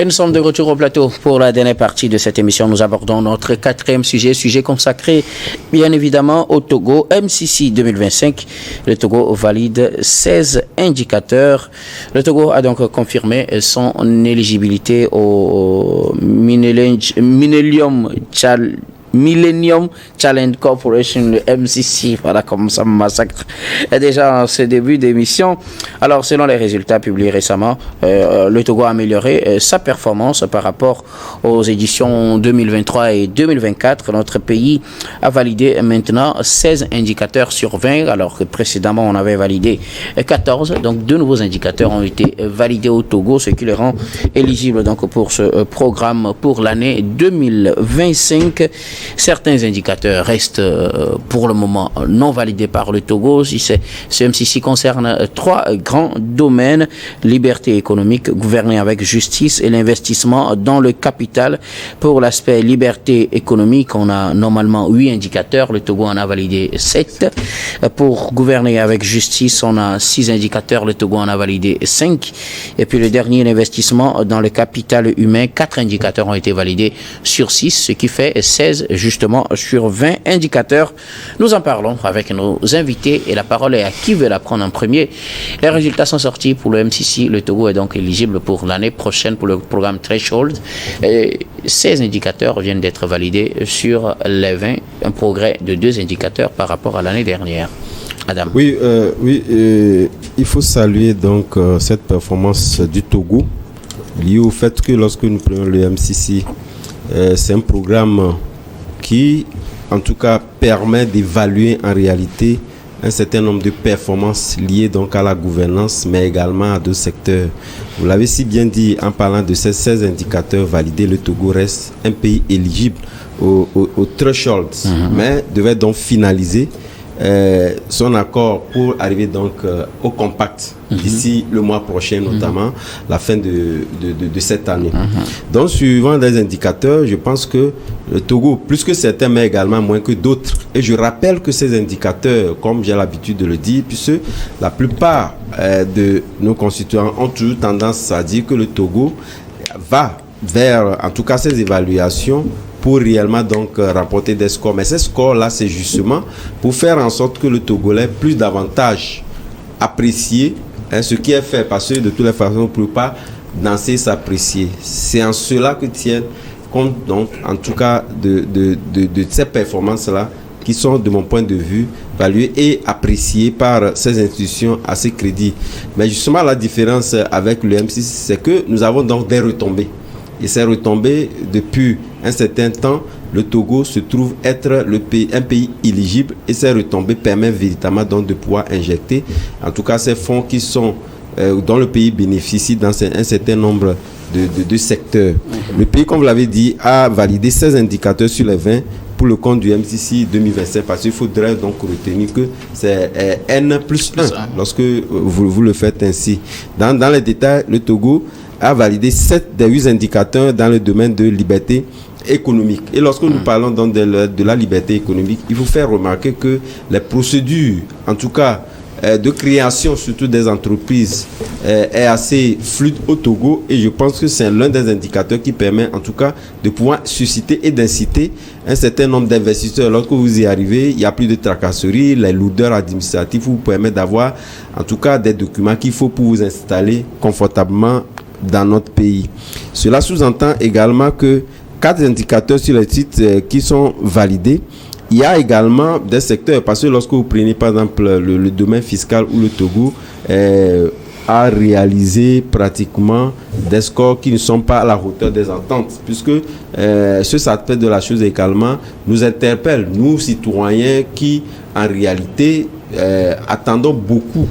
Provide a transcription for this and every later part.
Et nous sommes de retour au plateau pour la dernière partie de cette émission. Nous abordons notre quatrième sujet consacré bien évidemment au Togo. MCC 2025, le Togo valide 16 indicateurs. Le Togo a donc confirmé son éligibilité au Millennium Challenge Corporation, le MCC, voilà comme ça me massacre déjà en ce début d'émission. Alors, selon les résultats publiés récemment, le Togo a amélioré sa performance par rapport aux éditions 2023 et 2024. Notre pays a validé maintenant 16 indicateurs sur 20, alors que précédemment on avait validé 14. Donc, 2 nouveaux indicateurs ont été validés au Togo, ce qui les rend éligibles donc pour ce programme pour l'année 2025. Certains indicateurs restent pour le moment non validés par le Togo. Ce MCC concerne 3 grands domaines: liberté économique, gouverner avec justice et l'investissement dans le capital. Pour l'aspect liberté économique, on a normalement 8 indicateurs. Le Togo en a validé 7. Pour gouverner avec justice, on a 6 indicateurs. Le Togo en a validé 5. Et puis le dernier, l'investissement dans le capital humain, 4 indicateurs ont été validés sur 6, ce qui fait 16 justement sur 20 indicateurs. Nous en parlons avec nos invités et la parole est à qui veut la prendre en premier. Les résultats sont sortis pour le MCC. Le Togo est donc éligible pour l'année prochaine pour le programme Threshold. Et 16 indicateurs viennent d'être validés sur les 20, un progrès de 2 indicateurs par rapport à l'année dernière. Adam. Oui, il faut saluer donc cette performance du Togo liée au fait que lorsque nous prenons le MCC, c'est un programme qui, en tout cas, permet d'évaluer en réalité un certain nombre de performances liées donc à la gouvernance, mais également à d'autres secteurs. Vous l'avez si bien dit, en parlant de ces 16 indicateurs validés, le Togo reste un pays éligible au threshold, mais devait donc finaliser son accord pour arriver donc au compact d'ici le mois prochain, notamment la fin de cette année. Donc, suivant les indicateurs, je pense que le Togo, plus que certains, mais également moins que d'autres. Et je rappelle que ces indicateurs, comme j'ai l'habitude de le dire, puisque la plupart de nos concitoyens ont toujours tendance à dire que le Togo va vers, en tout cas, ces évaluations pour réellement donc rapporter des scores. Mais ces scores-là, c'est justement pour faire en sorte que le Togolais plus davantage apprécier ce qui est fait, parce que de toutes les façons, on ne peut pas danser s'apprécier. C'est en cela que tiennent compte, donc, en tout cas, de ces performances-là qui sont, de mon point de vue, valuées et appréciées par ces institutions à ces crédits. Mais justement, la différence avec le M6, c'est que nous avons donc des retombées. Et ces retombées, depuis un certain temps, le Togo se trouve être un pays éligible et ces retombées permettent véritablement donc de pouvoir injecter, en tout cas ces fonds qui sont, dont le pays bénéficie dans un certain nombre de secteurs. Le pays, comme vous l'avez dit, a validé 16 indicateurs sur les 20 pour le compte du MCC 2025, parce qu'il faudrait donc retenir que c'est N plus 1 lorsque vous le faites ainsi. Dans les détails, le Togo a validé 7 des 8 indicateurs dans le domaine de liberté économique. Et lorsque nous parlons donc de la liberté économique, il faut faire remarquer que les procédures, en tout cas de création surtout des entreprises, est assez fluide au Togo, et je pense que c'est l'un des indicateurs qui permet en tout cas de pouvoir susciter et d'inciter un certain nombre d'investisseurs. Lorsque vous y arrivez, il n'y a plus de tracasseries, les lourdeurs administratives vous permettent d'avoir en tout cas des documents qu'il faut pour vous installer confortablement dans notre pays. Cela sous-entend également que 4 indicateurs sur les titres qui sont validés. Il y a également des secteurs, parce que lorsque vous prenez par exemple le domaine fiscal où le Togo a réalisé pratiquement des scores qui ne sont pas à la hauteur des attentes, puisque ce aspect de la chose également nous interpelle, nous citoyens qui en réalité attendons beaucoup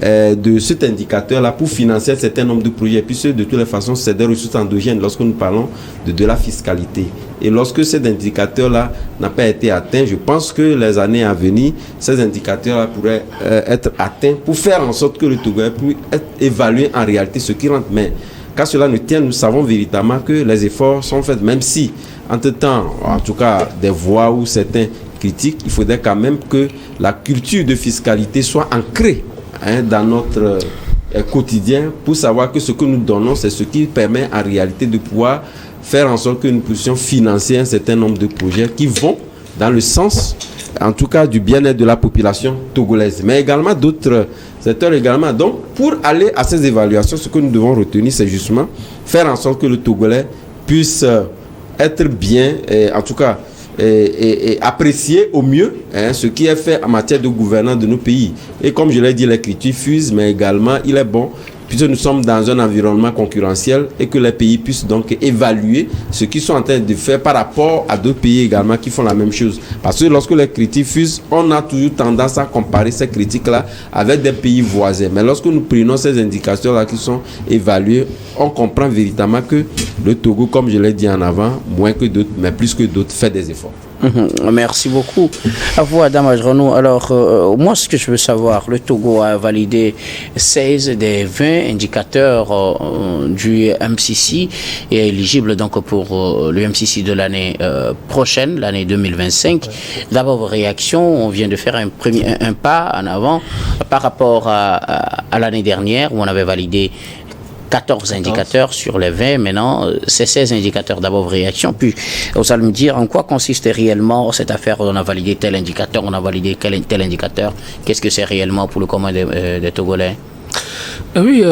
de cet indicateur-là pour financer un certain nombre de projets, puisque de toutes les façons, c'est des ressources endogènes lorsque nous parlons de la fiscalité. Et lorsque cet indicateur-là n'a pas été atteint, je pense que les années à venir, ces indicateurs-là pourraient être atteints pour faire en sorte que le Togo puisse être évalué en réalité ce qui rentre. Mais qu'à cela ne tienne, nous savons véritablement que les efforts sont faits, même si, entre-temps, en tout cas, des voix ou certains critiques, il faudrait quand même que la culture de fiscalité soit ancrée dans notre quotidien pour savoir que ce que nous donnons, c'est ce qui permet en réalité de pouvoir faire en sorte que nous puissions financer un certain nombre de projets qui vont dans le sens, en tout cas, du bien-être de la population togolaise, mais également d'autres secteurs également. Donc, pour aller à ces évaluations, ce que nous devons retenir, c'est justement faire en sorte que le Togolais puisse être bien, en tout cas, et apprécier au mieux ce qui est fait en matière de gouvernance de nos pays. Et comme je l'ai dit, les critiques fusent, mais également, il est bon, puisque nous sommes dans un environnement concurrentiel, et que les pays puissent donc évaluer ce qu'ils sont en train de faire par rapport à d'autres pays également qui font la même chose. Parce que lorsque les critiques fusent, on a toujours tendance à comparer ces critiques-là avec des pays voisins. Mais lorsque nous prenons ces indicateurs-là qui sont évalués, on comprend véritablement que le Togo, comme je l'ai dit en avant, moins que d'autres, mais plus que d'autres, fait des efforts. Merci beaucoup. À vous, Adam Ajranou. Alors, moi, ce que je veux savoir, le Togo a validé 16 des 20 indicateurs du MCC et est éligible donc pour le MCC de l'année prochaine, l'année 2025. D'abord, vos réactions, on vient de faire un pas en avant par rapport à l'année dernière où on avait validé 14 indicateurs sur les 20, maintenant c'est 16 indicateurs. D'abord réaction, puis vous allez me dire en quoi consiste réellement cette affaire. On a validé tel indicateur, on a validé tel indicateur. Qu'est-ce que c'est réellement pour le commun des Togolais? Oui,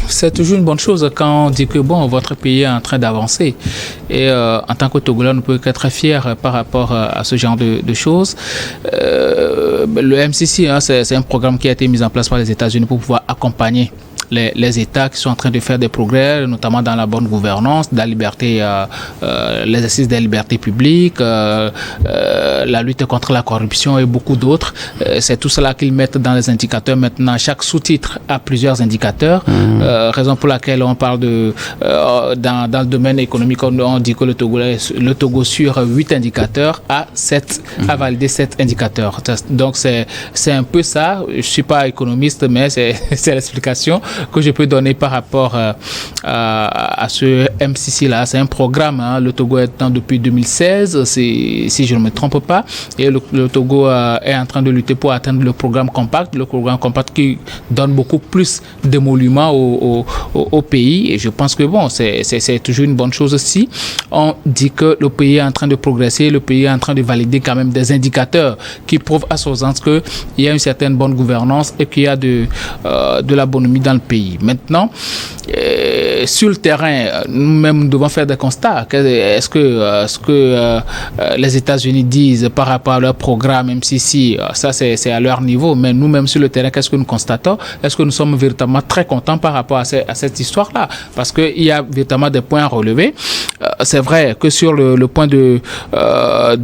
c'est toujours une bonne chose quand on dit que bon, votre pays est en train d'avancer. Et en tant que Togolais, on ne peut qu'être fier par rapport à ce genre de choses. Le MCC, c'est un programme qui a été mis en place par les États-Unis pour pouvoir accompagner les États qui sont en train de faire des progrès, notamment dans la bonne gouvernance, dans la liberté, l'exercice des libertés publiques, la lutte contre la corruption et beaucoup d'autres. C'est tout cela qu'ils mettent dans les indicateurs. Maintenant, chaque sous-titre a plusieurs indicateurs, raison pour laquelle on parle de dans le domaine économique, on dit que le Togo sur 8 indicateurs a validé 7 indicateurs. Donc c'est un peu ça. Je suis pas économiste, mais c'est l'explication que je peux donner par rapport à ce MCC-là. C'est un programme, le Togo est dedans depuis 2016, si je ne me trompe pas, et le Togo est en train de lutter pour atteindre le programme compact qui donne beaucoup plus d'émoluments au pays, et je pense que bon, c'est toujours une bonne chose aussi. On dit que le pays est en train de progresser, le pays est en train de valider quand même des indicateurs qui prouvent à son sens qu'il y a une certaine bonne gouvernance et qu'il y a de la bonhomie dans le pays. Maintenant, sur le terrain, nous-mêmes, nous devons faire des constats. Est-ce que les États-Unis disent par rapport à leur programme, même si ça c'est à leur niveau, mais nous-mêmes sur le terrain, qu'est-ce que nous constatons? Est-ce que nous sommes véritablement très contents par rapport à cette histoire-là? Parce qu'il y a véritablement des points à relever. C'est vrai que sur le point de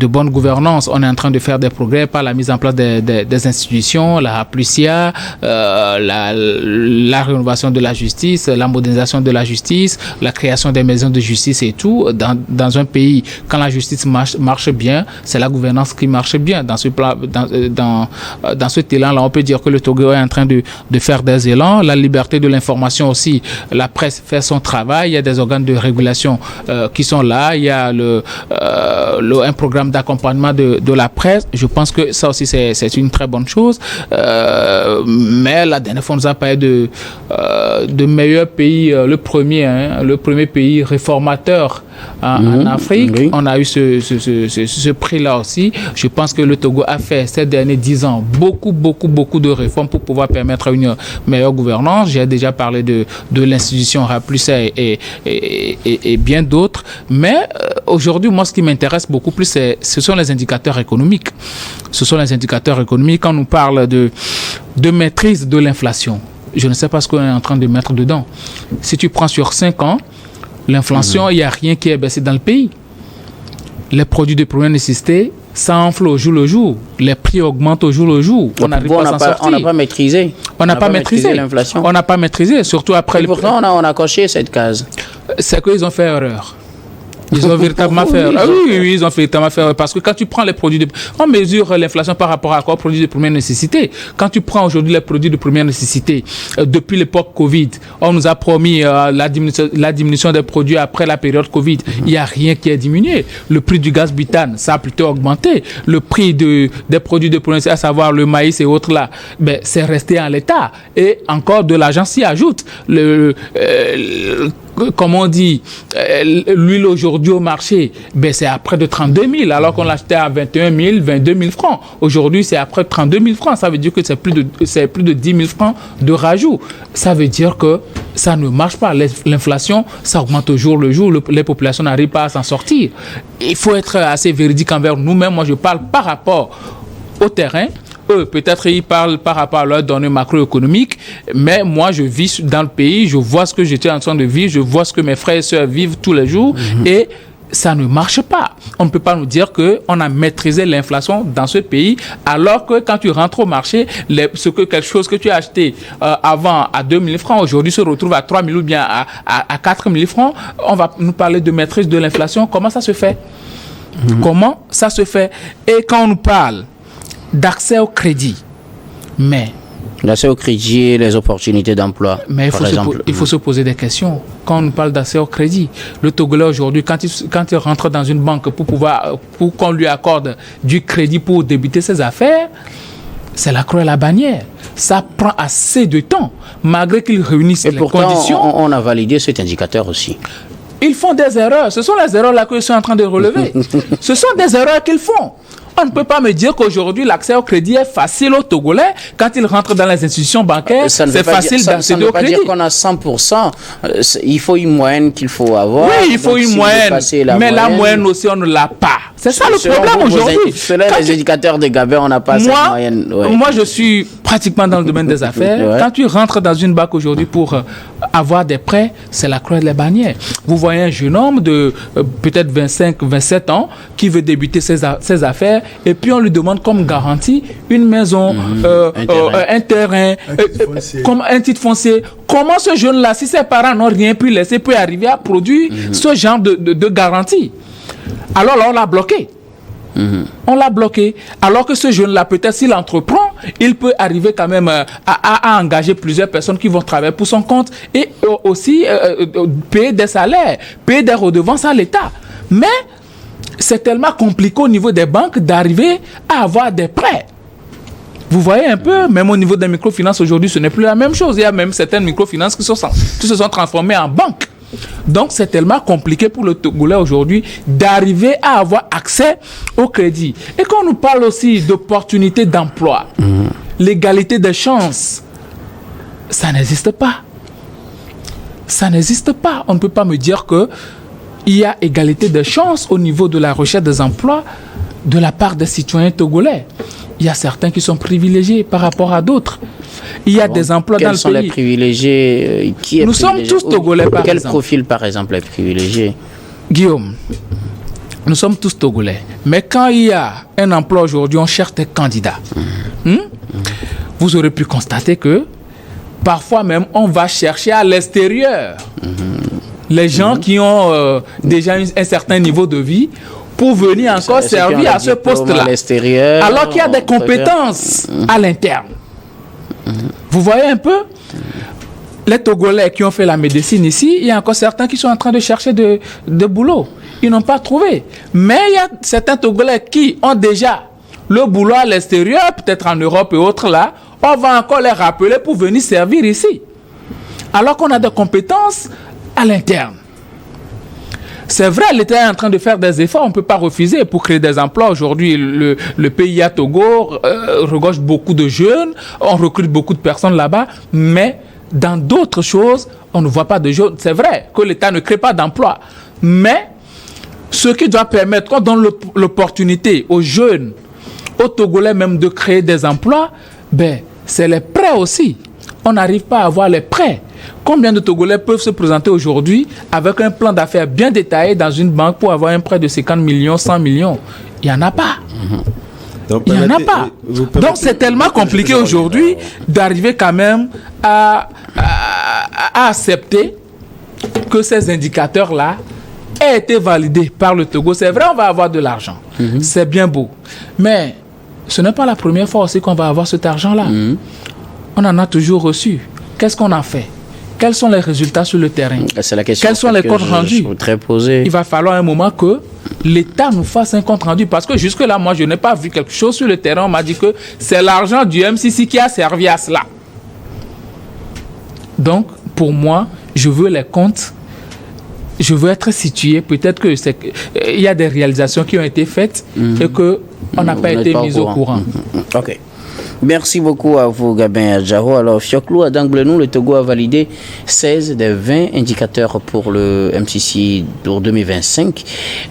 bonne gouvernance, on est en train de faire des progrès par la mise en place des institutions, la Raplucia, la rénovation de la justice, la modernisation de la justice, la création des maisons de justice et tout. Dans un pays, quand la justice marche bien, c'est la gouvernance qui marche bien. Dans ce élan-là, on peut dire que le Togo est en train de faire des élans. La liberté de l'information aussi, la presse fait son travail. Il y a des organes de régulation qui sont là. Il y a un programme d'accompagnement de la presse. Je pense que ça aussi, c'est une très bonne chose. Mais la dernière fois, on nous a parlé de meilleur pays, le premier pays réformateur en Afrique. Oui. On a eu ce prix-là aussi. Je pense que le Togo a fait ces derniers 10 ans beaucoup de réformes pour pouvoir permettre une meilleure gouvernance. J'ai déjà parlé de l'institution Raplucia et bien d'autres. Mais aujourd'hui, moi, ce qui m'intéresse beaucoup plus, ce sont les indicateurs économiques. Ce sont les indicateurs économiques quand on nous parle de maîtrise de l'inflation. Je ne sais pas ce qu'on est en train de mettre dedans. Si tu prends sur 5 ans, l'inflation, il n'y a rien qui est baissé dans le pays. Les produits de première nécessité s'enflent au jour le jour. Les prix augmentent au jour le jour. On n'a pas maîtrisé. On n'a pas maîtrisé l'inflation. On n'a pas maîtrisé, surtout après... Et pourtant, on a coché cette case. C'est qu'ils ont fait erreur. Ils ont véritablement fait. Oui, ils ont véritablement fait. Parce que quand tu prends les produits on mesure l'inflation par rapport à quoi? Aux produits de première nécessité. Quand tu prends aujourd'hui les produits de première nécessité, depuis l'époque Covid, on nous a promis la diminution des produits après la période Covid. Il n'y a rien qui a diminué. Le prix du gaz butane, ça a plutôt augmenté. Le prix des produits de première nécessité, à savoir le maïs et autres là, ben, c'est resté en l'état. Et encore de l'argent s'y ajoute. Comme on dit, l'huile aujourd'hui au marché, ben c'est à près de 32 000, alors qu'on l'achetait à 21 000, 22 000 francs. Aujourd'hui, c'est à près de 32 000 francs. Ça veut dire que c'est plus de 10 000 francs de rajout. Ça veut dire que ça ne marche pas. L'inflation, ça augmente au jour le jour. Les populations n'arrivent pas à s'en sortir. Il faut être assez véridique envers nous-mêmes. Moi, je parle par rapport au terrain. Eux, peut-être ils parlent par rapport à leurs données macroéconomiques, mais moi, je vis dans le pays, je vois ce que j'étais en train de vivre, je vois ce que mes frères et sœurs vivent tous les jours, et ça ne marche pas. On ne peut pas nous dire qu'on a maîtrisé l'inflation dans ce pays, alors que quand tu rentres au marché, quelque chose que tu as acheté avant à 2 000 francs, aujourd'hui se retrouve à 3 000 ou bien à 4 000 francs. On va nous parler de maîtrise de l'inflation. Comment ça se fait? Comment ça se fait? Et quand on nous parle d'accès au crédit, mais l'accès au crédit et les opportunités d'emploi. Mais il faut se poser des questions. Quand on parle d'accès au crédit, le Togolais aujourd'hui, quand il rentre dans une banque pour qu'on lui accorde du crédit pour débuter ses affaires, c'est la croix et la bannière. Ça prend assez de temps, malgré qu'ils réunissent les conditions. On a validé cet indicateur aussi. Ils font des erreurs. Ce sont les erreurs là qu'ils sont en train de relever. Ce sont des erreurs qu'ils font. On ne peut pas me dire qu'aujourd'hui, l'accès au crédit est facile aux Togolais. Quand ils rentrent dans les institutions bancaires, c'est facile d'accéder au crédit. Ça ne veut pas dire qu'on a 100%. Il faut une moyenne qu'il faut avoir. Oui, il faut une moyenne. Mais la moyenne aussi, on ne l'a pas. C'est ça le problème aujourd'hui. Selon les indicateurs de Gabin, on n'a pas cette moyenne. Ouais. Moi, je suis pratiquement dans le domaine des affaires. Ouais. Quand tu rentres dans une banque aujourd'hui pour avoir des prêts, c'est la croix de la bannière. Vous voyez un jeune homme de peut-être 25, 27 ans qui veut débuter ses affaires et puis on lui demande comme garantie une maison, un terrain, comme un titre foncier. Comment ce jeune-là, si ses parents n'ont rien pu laisser, peut arriver à produire ce genre de garantie? Alors là, on l'a bloqué. On l'a bloqué. Alors que ce jeune-là, peut-être s'il entreprend, il peut arriver quand même à engager plusieurs personnes qui vont travailler pour son compte et aussi payer des salaires, payer des redevances à l'État. Mais c'est tellement compliqué au niveau des banques d'arriver à avoir des prêts. Vous voyez un peu, même au niveau des microfinances aujourd'hui, ce n'est plus la même chose. Il y a même certaines microfinances qui se sont transformées en banques. Donc, c'est tellement compliqué pour le Togolais aujourd'hui d'arriver à avoir accès au crédit. Et quand on nous parle aussi d'opportunités d'emploi, l'égalité des chances, ça n'existe pas. Ça n'existe pas. On ne peut pas me dire qu'il y a égalité des chances au niveau de la recherche des emplois de la part des citoyens togolais. Il y a certains qui sont privilégiés par rapport à d'autres. Il y a des emplois dans le pays. Quels sont les privilégiés? Nous sommes tous Togolais, par exemple. Quel profil, par exemple, est privilégié? Guillaume, nous sommes tous Togolais. Mais quand il y a un emploi aujourd'hui, on cherche des candidats. Vous aurez pu constater que parfois même, on va chercher à l'extérieur les gens qui ont déjà un certain niveau de vie pour venir encore servir à ce poste-là. Alors qu'il y a des compétences à l'interne. Vous voyez un peu? Les Togolais qui ont fait la médecine ici, il y a encore certains qui sont en train de chercher de boulot. Ils n'ont pas trouvé. Mais il y a certains Togolais qui ont déjà le boulot à l'extérieur, peut-être en Europe et autres là. On va encore les rappeler pour venir servir ici. Alors qu'on a des compétences à l'interne. C'est vrai, l'État est en train de faire des efforts, on ne peut pas refuser pour créer des emplois. Aujourd'hui, le pays à Togo regorge beaucoup de jeunes, on recrute beaucoup de personnes là-bas, mais dans d'autres choses, on ne voit pas de jeunes. C'est vrai que l'État ne crée pas d'emplois, mais ce qui doit permettre, qu'on donne l'opportunité aux jeunes, aux Togolais même de créer des emplois, ben, c'est les prêts aussi. On n'arrive pas à avoir les prêts. Combien de Togolais peuvent se présenter aujourd'hui avec un plan d'affaires bien détaillé dans une banque pour avoir un prêt de 50 millions, 100 millions? Il n'y en a pas. Il n'y en a pas. Donc c'est tellement compliqué aujourd'hui d'arriver quand même à accepter que ces indicateurs-là ait été validé par le Togo. C'est vrai, on va avoir de l'argent. C'est bien beau. Mais ce n'est pas la première fois aussi qu'on va avoir cet argent-là. On en a toujours reçu. Qu'est-ce qu'on a fait? Quels sont les résultats sur le terrain? C'est la question. Quels sont les comptes rendus? Il va falloir un moment que l'État nous fasse un compte rendu. Parce que jusque-là, moi, je n'ai pas vu quelque chose sur le terrain. On m'a dit que c'est l'argent du MCC qui a servi à cela. Donc, pour moi, je veux les comptes. Je veux être situé. Peut-être qu'il y a des réalisations qui ont été faites et qu'on n'a pas été mis au courant. OK. Merci beaucoup à vous, Gabin Adjaro. Alors, Fioklou, à Danglenou, le Togo a validé 16 des 20 indicateurs pour le MCC pour 2025.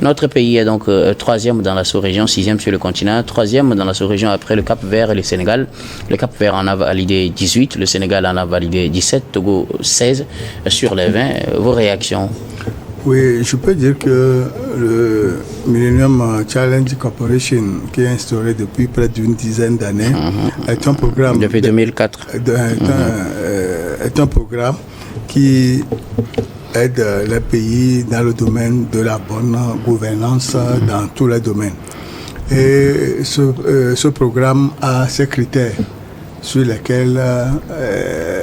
Notre pays est donc 3e dans la sous-région, 6e sur le continent, 3e dans la sous-région après le Cap-Vert et le Sénégal. Le Cap-Vert en a validé 18, le Sénégal en a validé 17, Togo 16 sur les 20. Vos réactions? Oui, je peux dire que le Millennium Challenge Corporation, qui est instauré depuis près d'une dizaine d'années, est un programme... Depuis 2004. Est un programme qui aide les pays dans le domaine de la bonne gouvernance dans tous les domaines. Et ce programme a ses critères sur lesquels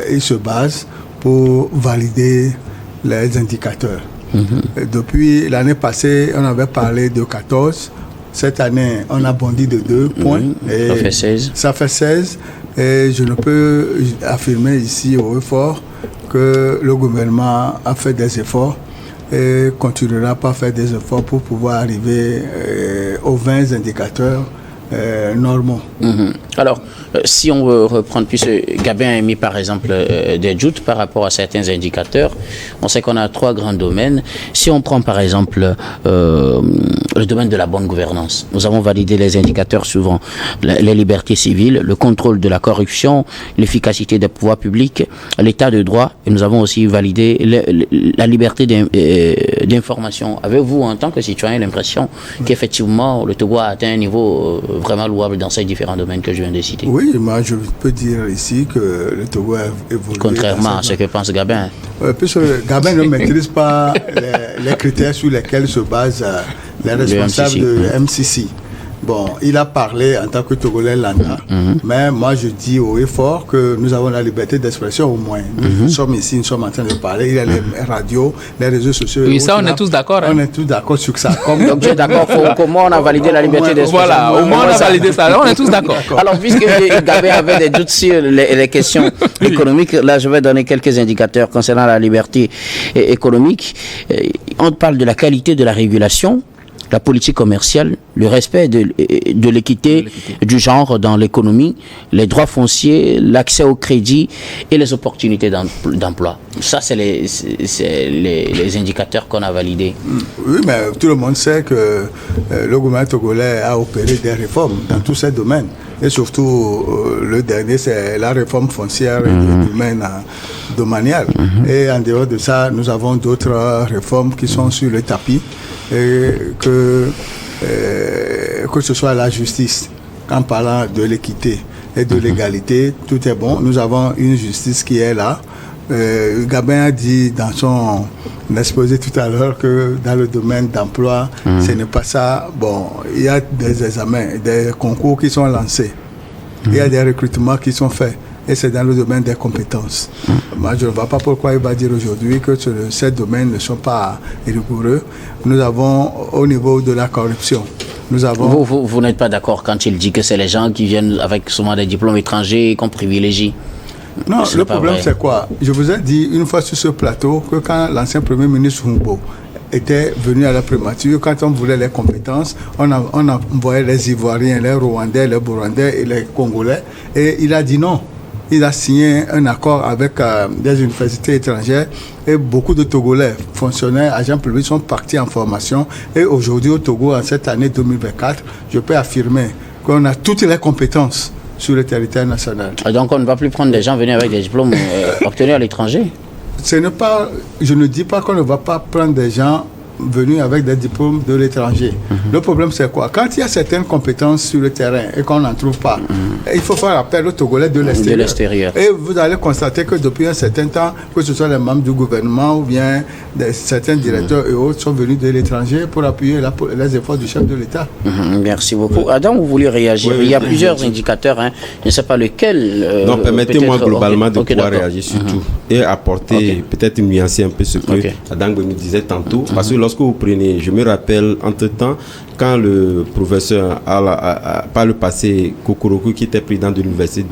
il se base pour valider les indicateurs. Depuis l'année passée, on avait parlé de 14. Cette année, on a bondi de 2 points. Et ça fait 16. Ça fait 16. Et je ne peux affirmer ici au fort que le gouvernement a fait des efforts et continuera par faire des efforts pour pouvoir arriver aux 20 indicateurs normaux. Alors, si on veut reprendre, puisque Gabin a mis par exemple des doutes par rapport à certains indicateurs, on sait qu'on a 3 grands domaines. Si on prend par exemple le domaine de la bonne gouvernance, nous avons validé les indicateurs suivants: les libertés civiles, le contrôle de la corruption, l'efficacité des pouvoirs publics, l'état de droit, et nous avons aussi validé la liberté d'information. Avez-vous, en tant que citoyen, l'impression qu'effectivement le Togo a atteint un niveau vraiment louable dans ces différents domaines que je viens de citer? Oui, moi je peux dire ici que le Togo a évolué. Contrairement à ce que pense Gabin. Puisque Gabin ne maîtrise pas les critères sur lesquels se basent les responsables de MCC. Bon, il a parlé en tant que Togolais lambda, mais moi je dis haut et fort que nous avons la liberté d'expression au moins. Nous sommes ici, nous sommes en train de parler, il y a les radios, les réseaux sociaux. Oui, ça on est tous d'accord. On est tous d'accord sur ça. Donc tu es d'accord comment on a validé la liberté d'expression? Voilà, au moins on a validé ça, on est tous d'accord. Alors, puisque Gabin avait des doutes sur les questions économiques, là je vais donner quelques indicateurs concernant la liberté économique. On parle de la qualité de la régulation, la politique commerciale, le respect de l'équité du genre dans l'économie, les droits fonciers, l'accès au crédit et les opportunités d'emploi. Ça, c'est les indicateurs qu'on a validés. Oui, mais tout le monde sait que le gouvernement togolais a opéré des réformes dans tous ces domaines. Et surtout, le dernier, c'est la réforme foncière du domaine domanial. Et en dehors de ça, nous avons d'autres réformes qui sont sur le tapis. Et que ce soit la justice, en parlant de l'équité et de l'égalité, tout est bon. Nous avons une justice qui est là. Gabin a dit dans son exposé tout à l'heure que dans le domaine d'emploi, ce n'est pas ça. Bon, il y a des examens, des concours qui sont lancés. Il y a des recrutements qui sont faits. Et c'est dans le domaine des compétences. Moi, je ne vois pas pourquoi il va dire aujourd'hui que ces domaines ne sont pas rigoureux. Nous avons, au niveau de la corruption, nous avons... Vous n'êtes pas d'accord quand il dit que c'est les gens qui viennent avec souvent des diplômes étrangers qu'on privilégie? Non, le problème c'est quoi? Je vous ai dit une fois sur ce plateau que quand l'ancien Premier ministre Humbo était venu à la primature, quand on voulait les compétences, on envoyait les Ivoiriens, les Rwandais, les Burundais et les Congolais, et il a dit non. Il a signé un accord avec des universités étrangères et beaucoup de Togolais, fonctionnaires, agents publics sont partis en formation. Et aujourd'hui au Togo, en cette année 2024, je peux affirmer qu'on a toutes les compétences sur le territoire national. Donc on ne va plus prendre des gens venus avec des diplômes obtenus à l'étranger? Je ne dis pas qu'on ne va pas prendre des gens venus avec des diplômes de l'étranger. Le problème, c'est quoi? Quand il y a certaines compétences sur le terrain et qu'on n'en trouve pas, il faut faire appel aux Togolais de l'extérieur. Et vous allez constater que depuis un certain temps, que ce soit les membres du gouvernement ou bien certains directeurs et autres sont venus de l'étranger pour appuyer les efforts du chef de l'État. Merci beaucoup. Adam, vous voulez réagir? Il y a plusieurs indicateurs, hein. Je ne sais pas lequel. Donc, permettez-moi globalement de pouvoir réagir surtout et apporter, peut-être nuancer un peu ce que Adam nous disait tantôt. Parce que lorsque vous prenez, je me rappelle, entre-temps, quand le professeur, par le passé, Kokoroku, qui était président de l'université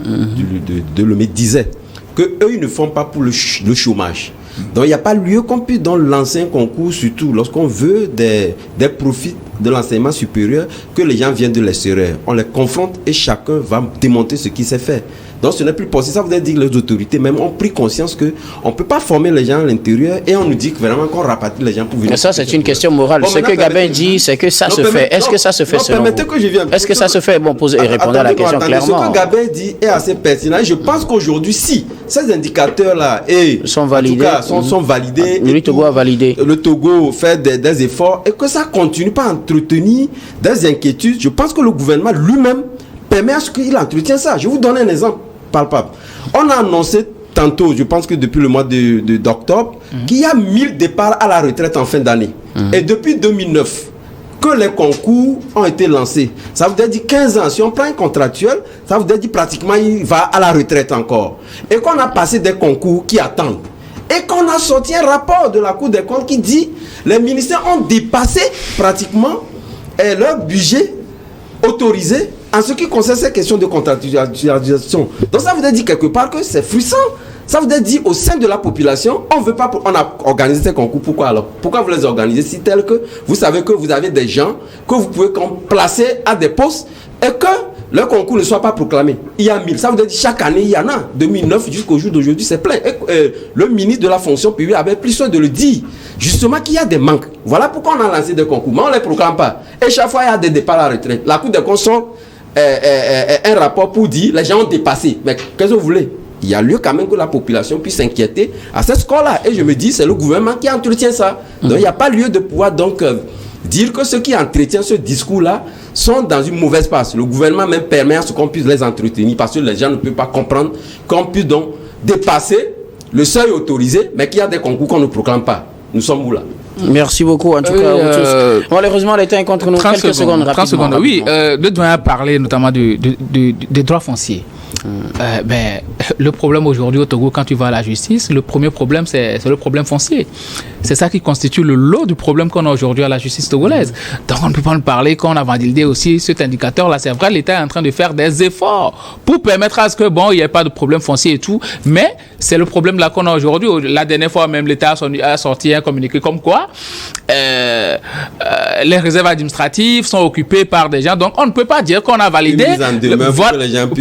de Lomé, disait qu'eux, ils ne font pas pour le chômage. Donc, il n'y a pas lieu qu'on puisse, dans l'ancien concours, surtout lorsqu'on veut des profits de l'enseignement supérieur, que les gens viennent de l'extérieur. On les confronte et chacun va démontrer ce qui s'est fait. Donc, ce n'est plus possible. Ça veut dire que les autorités même ont pris conscience qu'on ne peut pas former les gens à l'intérieur et on nous dit que vraiment qu'on rapatrie les gens pour venir. Mais ça, c'est une question morale. Ce que Gabin dit, c'est que ça se fait. Est-ce que ça se fait selon vous? Est-ce que ça se fait? Bon, répondez à la question clairement. Ce que Gabin dit est assez pertinent. Je pense qu'aujourd'hui, si ces indicateurs-là sont validés, sont validés, le Togo a validé. Le Togo fait des efforts et que ça continue pas à entretenir des inquiétudes, je pense que le gouvernement lui-même permet à ce qu'il entretient ça. Je vous donne un exemple palpable. On a annoncé tantôt, je pense que depuis le mois d'octobre, qu'il y a 1000 départs à la retraite en fin d'année. Et depuis 2009, que les concours ont été lancés. Ça veut dire 15 ans. Si on prend un contractuel, ça veut dire pratiquement il va à la retraite encore. Et qu'on a passé des concours qui attendent. Et qu'on a sorti un rapport de la Cour des comptes qui dit les ministères ont dépassé pratiquement leur budget autorisé en ce qui concerne ces questions de contractualisation. Donc ça veut dire quelque part que c'est frustrant. Ça veut dire au sein de la population, on a organisé ces concours. Pourquoi alors? Pourquoi vous les organisez si tel que vous savez que vous avez des gens que vous pouvez placer à des postes et que le concours ne soit pas proclamé? Il y a 1000. Ça veut dire chaque année, il y en a. 2009 jusqu'au jour d'aujourd'hui, c'est plein. Et, le ministre de la fonction publique avait pris soin de le dire. Justement qu'il y a des manques. Voilà pourquoi on a lancé des concours. Mais on ne les proclame pas. Et chaque fois, il y a des départs à la retraite. La Cour des comptes sort un rapport pour dire les gens ont dépassé. Mais qu'est-ce que vous voulez? Il y a lieu quand même que la population puisse s'inquiéter à ce score-là. Et je me dis, c'est le gouvernement qui entretient ça. Donc, il n'y a pas lieu de pouvoir donc dire que ceux qui entretiennent ce discours-là sont dans une mauvaise passe. Le gouvernement même permet à ce qu'on puisse les entretenir parce que les gens ne peuvent pas comprendre qu'on puisse donc dépasser le seuil autorisé, mais qu'il y a des concours qu'on ne proclame pas. Nous sommes où là? Merci beaucoup en tout cas vous tous. Malheureusement, l'État est contre nous. Quelques secondes rapidement. 30 secondes, oui. Le doyen a parlé notamment des droits fonciers. Le problème aujourd'hui au Togo, quand tu vas à la justice, le premier problème, c'est le problème foncier. C'est ça qui constitue le lot du problème qu'on a aujourd'hui à la justice togolaise. Donc on ne peut pas nous parler qu'on a validé aussi cet indicateur-là. C'est vrai, l'État est en train de faire des efforts pour permettre à ce que, il n'y ait pas de problème foncier et tout. Mais c'est le problème là qu'on a aujourd'hui. La dernière fois, même l'État a sorti un communiqué comme quoi les réserves administratives sont occupées par des gens. Donc on ne peut pas dire qu'on a validé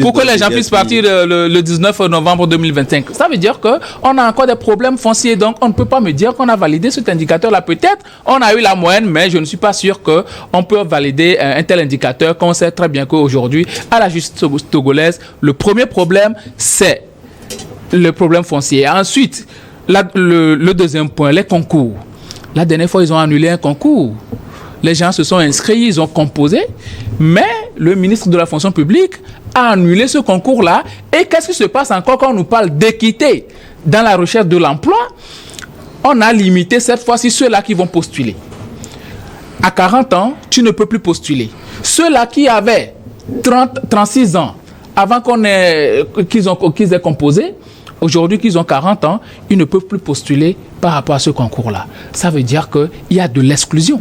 pour que les gens puissent partir le 19 novembre 2025. Ça veut dire qu'on a encore des problèmes fonciers. Donc on ne peut pas me dire qu'on a validé cet indicateur-là. Peut-être on a eu la moyenne, mais je ne suis pas sûr qu'on peut valider un tel indicateur, qu'on sait très bien qu'aujourd'hui, à la justice togolaise, le premier problème, c'est le problème foncier. Ensuite, le deuxième point, les concours. La dernière fois, ils ont annulé un concours. Les gens se sont inscrits, ils ont composé, mais le ministre de la fonction publique a annulé ce concours-là. Et qu'est-ce qui se passe encore quand on nous parle d'équité dans la recherche de l'emploi? On a limité cette fois-ci ceux-là qui vont postuler. À 40 ans, tu ne peux plus postuler. Ceux-là qui avaient 36 ans avant qu'ils aient composé, aujourd'hui qu'ils ont 40 ans, ils ne peuvent plus postuler par rapport à ce concours-là. Ça veut dire qu'il y a de l'exclusion.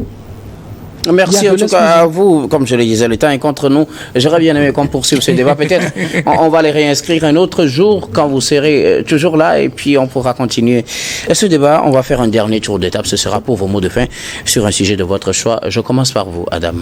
Merci en tout cas à vous. Comme je le disais, le temps est contre nous. J'aurais bien aimé qu'on poursuive ce débat. Peut-être on va les réinscrire un autre jour quand vous serez toujours là et puis on pourra continuer. Et ce débat, on va faire un dernier tour d'étape. Ce sera pour vos mots de fin sur un sujet de votre choix. Je commence par vous, Adam.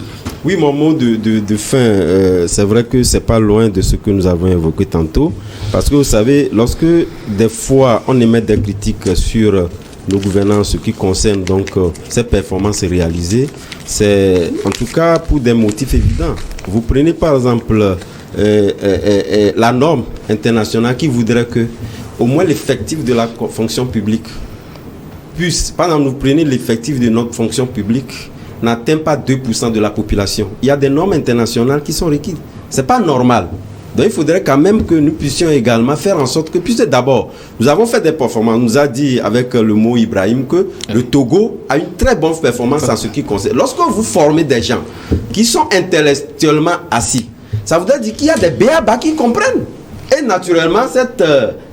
Oui, mon mot de fin, c'est vrai que c'est pas loin de ce que nous avons évoqué tantôt. Parce que vous savez, lorsque des fois on émet des critiques sur nos gouvernants, ce qui concerne donc ces performances réalisées, c'est en tout cas pour des motifs évidents. Vous prenez par exemple la norme internationale qui voudrait que au moins l'effectif de la fonction publique puisse, par exemple, vous prenez l'effectif de notre fonction publique, n'atteint pas 2% de la population. Il y a des normes internationales qui sont requises. Ce n'est pas normal. Donc il faudrait quand même que nous puissions également faire en sorte que, puisque d'abord, nous avons fait des performances. On nous a dit avec le mot Ibrahim que le Togo a une très bonne performance en ce qui concerne. Lorsque vous formez des gens qui sont intellectuellement assis, ça voudrait dire qu'il y a des béabas qui comprennent. Et naturellement, cette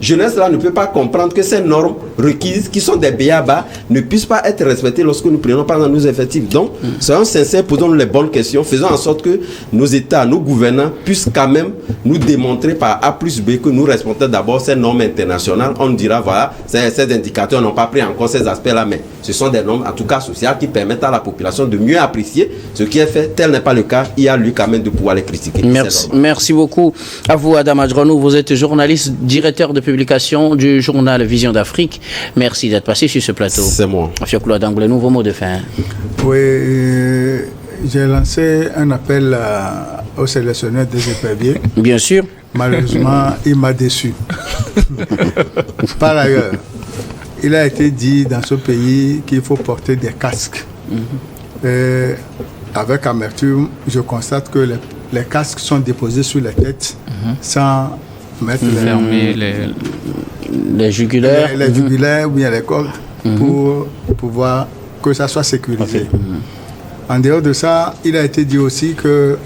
jeunesse-là ne peut pas comprendre que ces normes requises, qui sont des béabas, ne puissent pas être respectées lorsque nous prenons par exemple nos effectifs. Donc, soyons sincères, posons-nous les bonnes questions, faisons en sorte que nos États, nos gouvernants puissent quand même nous démontrer par A plus B que nous respectons d'abord ces normes internationales. On dira, voilà, ces indicateurs n'ont pas pris encore ces aspects-là, mais ce sont des normes, en tout cas sociales, qui permettent à la population de mieux apprécier ce qui est fait. Tel n'est pas le cas, il y a lieu quand même de pouvoir les critiquer. Merci beaucoup à vous, Adam Adjranou. Vous êtes journaliste, directeur de publication du journal Vision d'Afrique. Merci d'être passé sur ce plateau. C'est moi. Fioclo Adangble, vos mots de fin. Oui, j'ai lancé un appel au sélectionneur des éperviers. Bien sûr. Malheureusement, il m'a déçu. Par ailleurs, il a été dit dans ce pays qu'il faut porter des casques. Et avec amertume, je constate que les casques sont déposés sur la tête sans mettre les jugulaires, les jugulaires ou bien les cordes pour pouvoir que ça soit sécurisé. En dehors de ça, il a été dit aussi que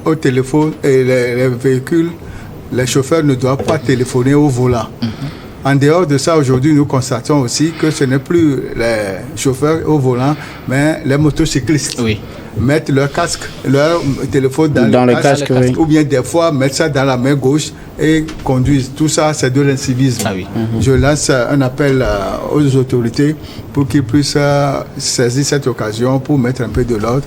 au téléphone et les véhicules, les chauffeurs ne doivent pas téléphoner au volant. En dehors de ça, aujourd'hui, nous constatons aussi que ce n'est plus les chauffeurs au volant, mais les motocyclistes. Oui. Mettent leur casque, leur téléphone dans le casque, oui. Ou bien des fois mettre ça dans la main gauche et conduisent. Tout ça, c'est de l'incivisme. Ah oui. Je lance un appel aux autorités pour qu'ils puissent saisir cette occasion pour mettre un peu de l'ordre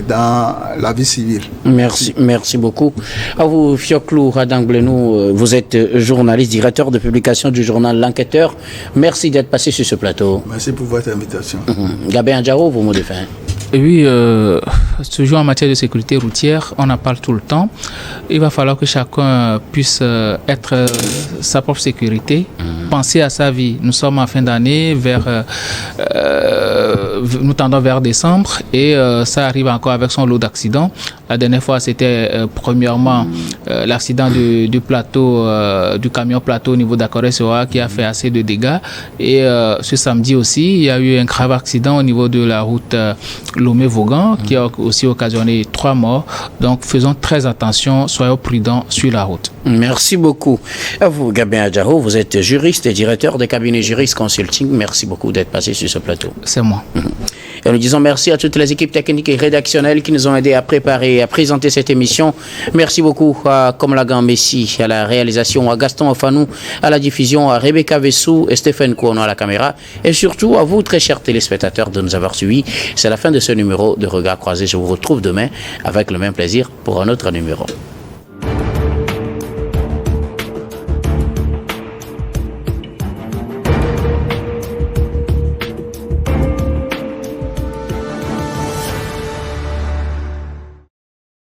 dans la vie civile. Merci beaucoup. À vous, Fioclo Adangble, vous êtes journaliste, directeur de publication du journal L'Enquêteur. Merci d'être passé sur ce plateau. Merci pour votre invitation. Gabin Adjaro, vos mots de fin. Oui, toujours en matière de sécurité routière, on en parle tout le temps. Il va falloir que chacun puisse être sa propre sécurité, penser à sa vie. Nous sommes en fin d'année, nous tendons vers décembre et ça arrive encore avec son lot d'accidents. La dernière fois, c'était premièrement l'accident du plateau, du camion plateau au niveau d'Akoré-Soa qui a fait assez de dégâts. Et ce samedi aussi, il y a eu un grave accident au niveau de la route Lomé-Vaughan qui a aussi occasionné 3 morts. Donc faisons très attention, soyons prudents sur la route. Merci beaucoup. À vous, Gabin Adjaro, vous êtes juriste et directeur de cabinet Juriste Consulting. Merci beaucoup d'être passé sur ce plateau. C'est moi. Et nous disons merci à toutes les équipes techniques et rédactionnelles qui nous ont aidés à préparer et à présenter cette émission. Merci beaucoup à Komlagan Messi à la réalisation, à Gaston Ofanou à la diffusion, à Rebecca Vessou et Stéphane Kouono à la caméra. Et surtout à vous, très chers téléspectateurs, de nous avoir suivis. C'est la fin de ce numéro de Regard Croisé. Je vous retrouve demain avec le même plaisir pour un autre numéro.